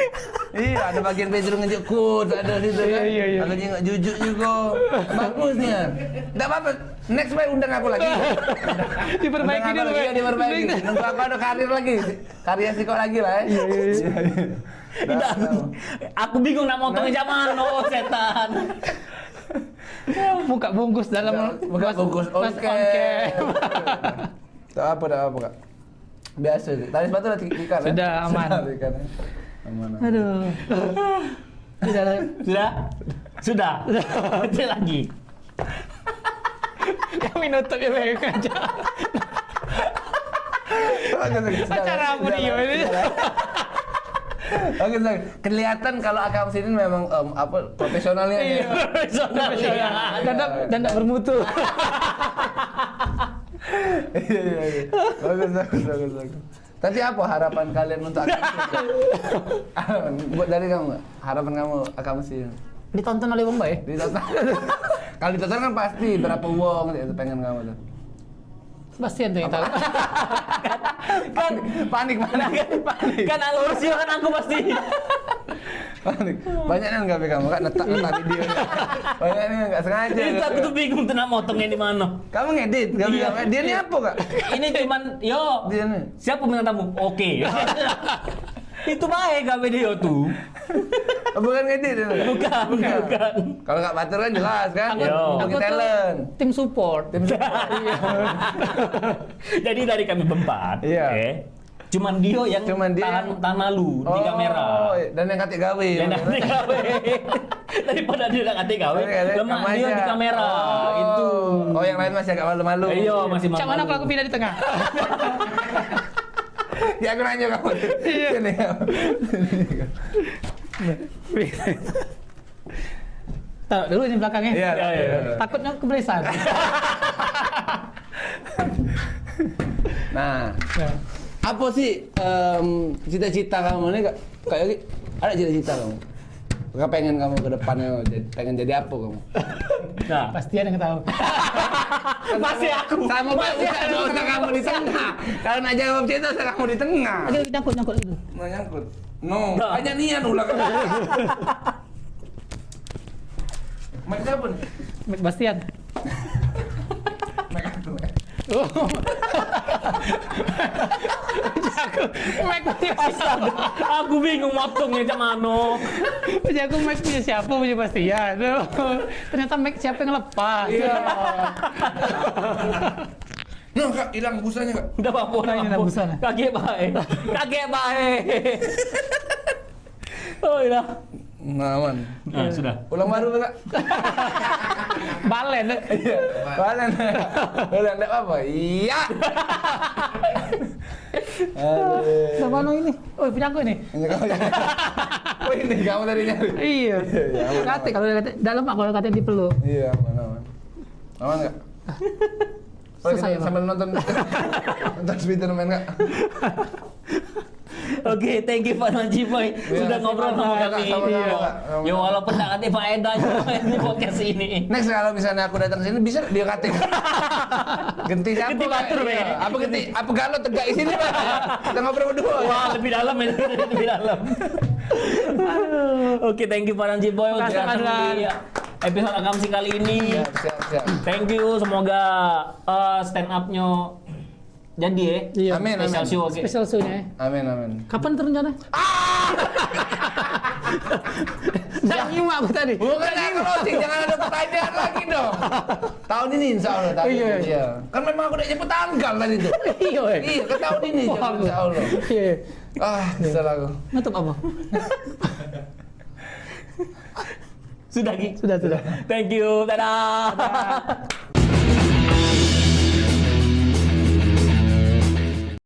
Iya, ada bagian Pedro ngejuk quotes ada situ kan. Iya. Aku jingok jujur juga. Bagus nih kan. Enggak apa-apa. Next baik undang aku lagi. Diperbaiki dulu. Iya, diperbaiki. Nunggu aku ada karir lagi. Karya siko lagi lah ya. Iya. Tidak. Aku bingung nak motongnya zaman setan. Buka bungkus dalam Buka bungkus pas oke. on cam. Tak apa Kak. Biasa. Tali sepatu udah ikan. Sudah, aman. Aman. Aduh. Sudah. Kecil lagi. Kami nutup ya baik aja. Acara apa dia ini? Oke, kelihatan kalau Akam sini memang profesionalnya. Iya. Profesional. Dan tidak bermutu. Iya. Bagus. Tapi apa harapan kalian untuk Akam sini? Buat dari kamu, harapan kamu Akam sini? Ditonton oleh Bang Bay. Ditonton. Kalau ditonton kan pasti berapa uang itu pengen kamu tuh. Sebastian tuh yang tahu. Kan Panik. kan alurnya kan aku pasti. Panik. Banyak yang nggak kamu kan netak video. Banyak yang nggak sengaja. Itu aku tuh bingung tuh nak motongnya di mana. Kamu ngedit, dia ini apa Kak? Ini cuman Dia nih. siapa bintang tamu? Oke. Itu baik kak video tuh. Bukan ngedit ini. Bukan. Kalau Kak Batur kan jelas kan? Yo. Bagi talent. Tim support. Iya. Jadi dari kami berempat, Iya. oke. Cuman dia yang tahan malu di kamera. Dan yang katik gawe. Dan nanti gawe. Daripada dia nak kate gawe, lemah dia di kamera. Itu. Oh, yang lain masih agak malu-malu. Iya, masih malu. Cak mana kalau aku pindah di tengah? Ya aku nanya kamu. Iya. Sini. Taruh dulu ini belakangnya. Iya. Takutnya kebelesan. Nah, apa sih cita-cita kamu nih Kak? Kayak ada cita-cita kamu? Kak pengen kamu ke depannya pengen jadi apa kamu? Nah, Pasti ada yang tahu. masih aku. Sama Pak, usah kamu di tengah. Kalau nak jawab cerita, usah kamu di tengah. Aduh, nyangkut itu. Mau nyangkut. No, Nah. hanya nian ulah kamu. Mic siapa nih? Mike Bastian. Mic aku. Mike punya Astaga, aku bingung motongnya cak mano. aku Mike punya siapa punya Bastian. Aduh, ternyata Mike siapa yang lepas. Iya. No, Kak, hilang busanya Kak. Udah apa-apa, udah Ini apa-apa. busana. Kaget baik. Oh iya. Nah, aman. Nah, sudah. Ulang baru Kak. Balen. Iya. Balen. Ulang enggak apa-apa. Iya. Sama mana ini? Oh, punya aku ini. Ini kamu. Oh, ini kamu tadi nyari. Iya. aman, Kate kalau kate dalam aku kalau kate dipeluk. Iya, aman. Aman enggak? Selesai, Bang. Sambil nonton Spiderman Kak. Oke, thank you Pak Nanji Boy sudah ngobrol sama Kak, kami. sama-sama, Iya. Kak. Ya walaupun tak ada faedahnya di podcast ini. Next kalau misalnya aku datang sini bisa dia kating. Genti siapa? Genti Batur, Iya. Be. Apa genti? Apa galo tegak di sini, Pak? Kita ngobrol berdua. Wah, lebih dalam ini, lebih dalam. Oke, thank you Pak Nanji Boy untuk Makasih, datang Padlan. di episode Akamsi kali ini. Siap. Thank you, semoga stand up-nya jadi ya. Iya. Amin. Special show, oke. Special show-nya. Amin. Kapan terencana? Jangan nyimak aku tadi. Bukan closing, jangan ada pertanyaan lagi dong. Tahun ini insya Allah. Tahun Iya. ini, iya. Kan memang aku udah nyebut tanggal tadi tuh. Iya. Iya, ke tahun ini insya Allah. Iya. Kesel aku. Nutup apa? Sudah, Gi. Sudah. Thank you. Dadah.